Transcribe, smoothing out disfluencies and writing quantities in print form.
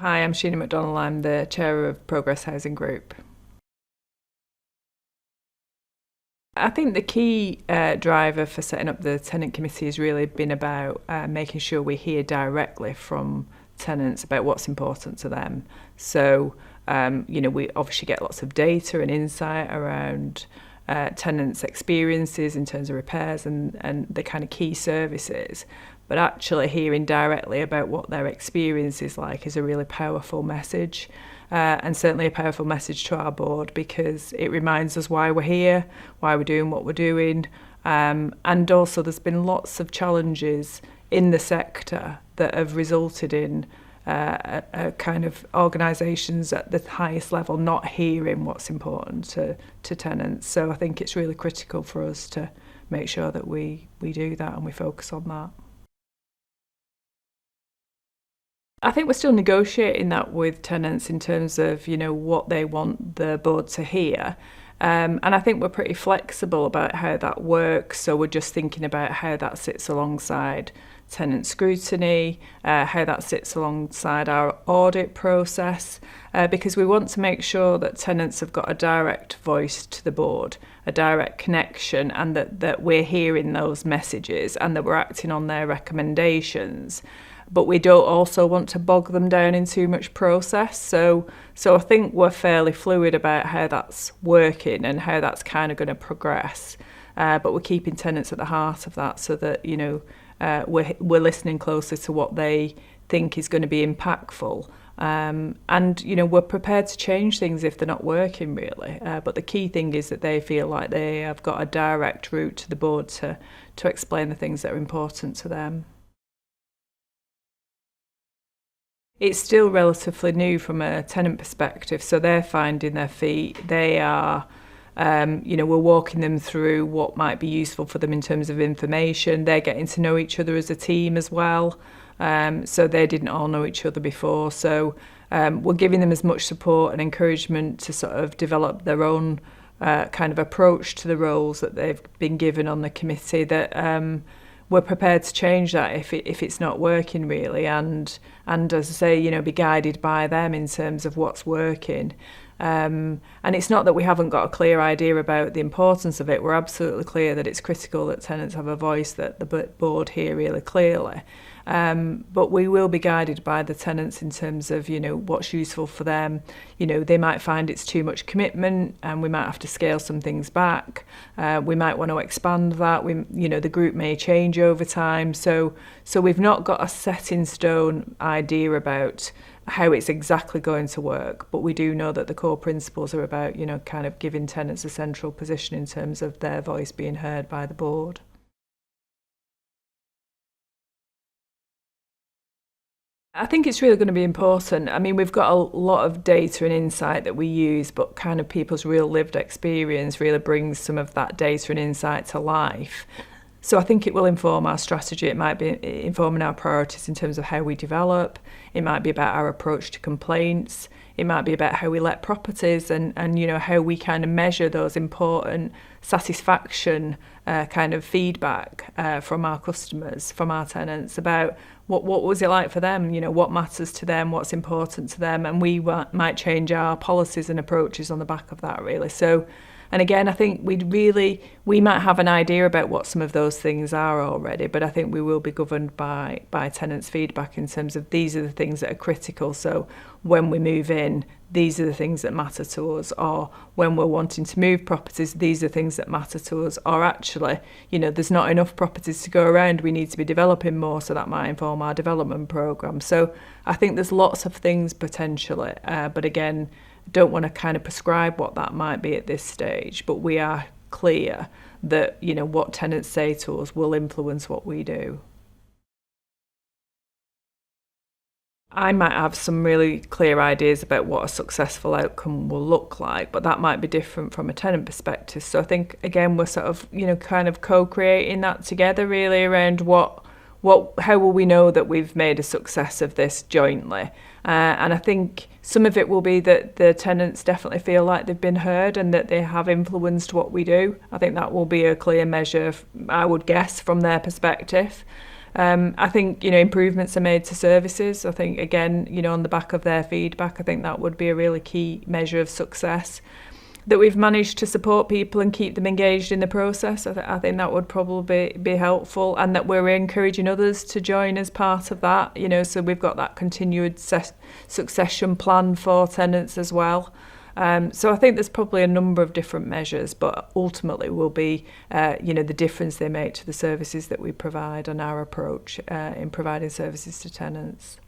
Hi, I'm Sheena McDonnell. I'm the Chair of Progress Housing Group. I think the key driver for setting up the tenant committee has really been about making sure we hear directly from tenants about what's important to them. So, we obviously get lots of data and insight around tenants' experiences in terms of repairs and the kind of key services. But actually hearing directly about what their experience is like is a really powerful message. And certainly a powerful message to our board because it reminds us why we're here, why we're doing what we're doing. And also there's been lots of challenges in the sector that have resulted in a kind of organisations at the highest level not hearing what's important to tenants. So I think it's really critical for us to make sure that we do that and we focus on that. I think we're still negotiating that with tenants in terms of, what they want the board to hear. And I think we're pretty flexible about how that works. So we're just thinking about how that sits alongside tenant scrutiny, how that sits alongside our audit process, because we want to make sure that tenants have got a direct voice to the board, a direct connection, and that we're hearing those messages and that we're acting on their recommendations. But we don't also want to bog them down in too much process. So I think we're fairly fluid about how that's working and how that's kind of going to progress. But we're keeping tenants at the heart of that so that, we're listening closely to what they think is going to be impactful. And we're prepared to change things if they're not working really. But the key thing is that they feel like they have got a direct route to the board to explain the things that are important to them. It's still relatively new from a tenant perspective, so they're finding their feet. They are, we're walking them through what might be useful for them in terms of information. They're getting to know each other as a team as well, so they didn't all know each other before. So we're giving them as much support and encouragement to sort of develop their own kind of approach to the roles that they've been given on the committee that we're prepared to change that if it's not working really, and as I say, be guided by them in terms of what's working. And it's not that we haven't got a clear idea about the importance of it. We're absolutely clear that it's critical that tenants have a voice, that the board hear really clearly. But we will be guided by the tenants in terms of, what's useful for them. They might find it's too much commitment and we might have to scale some things back. We might want to expand that. The group may change over time. So we've not got a set in stone idea about how it's exactly going to work, but we do know that the core principles are about, kind of giving tenants a central position in terms of their voice being heard by the board. I think it's really going to be important. I mean, we've got a lot of data and insight that we use, but kind of people's real lived experience really brings some of that data and insight to life. So I think it will inform our strategy. It might be informing our priorities in terms of how we develop. It might be about our approach to complaints. It might be about how we let properties and how we kind of measure those important satisfaction kind of feedback from our customers, from our tenants about what was it like for them, what matters to them, what's important to them, and we might change our policies and approaches on the back of that really. So, and again, I think we might have an idea about what some of those things are already, but I think we will be governed by tenants' feedback in terms of these are the things that are critical. So when we move in, these are the things that matter to us, or when we're wanting to move properties, these are things that matter to us, or actually, there's not enough properties to go around, we need to be developing more, so that might inform our development programme. So I think there's lots of things potentially, but again, don't want to kind of prescribe what that might be at this stage, but we are clear that, what tenants say to us will influence what we do. I might have some really clear ideas about what a successful outcome will look like, but that might be different from a tenant perspective. So I think, again, we're sort of, kind of co-creating that together really around how will we know that we've made a success of this jointly? And I think some of it will be that the tenants definitely feel like they've been heard and that they have influenced what we do. I think that will be a clear measure, I would guess, from their perspective. I think, improvements are made to services. I think, again, on the back of their feedback, I think that would be a really key measure of success. That we've managed to support people and keep them engaged in the process. I think that would probably be helpful, and that we're encouraging others to join as part of that. So we've got that continued succession plan for tenants as well. So I think there's probably a number of different measures, but ultimately will be, the difference they make to the services that we provide and our approach in providing services to tenants.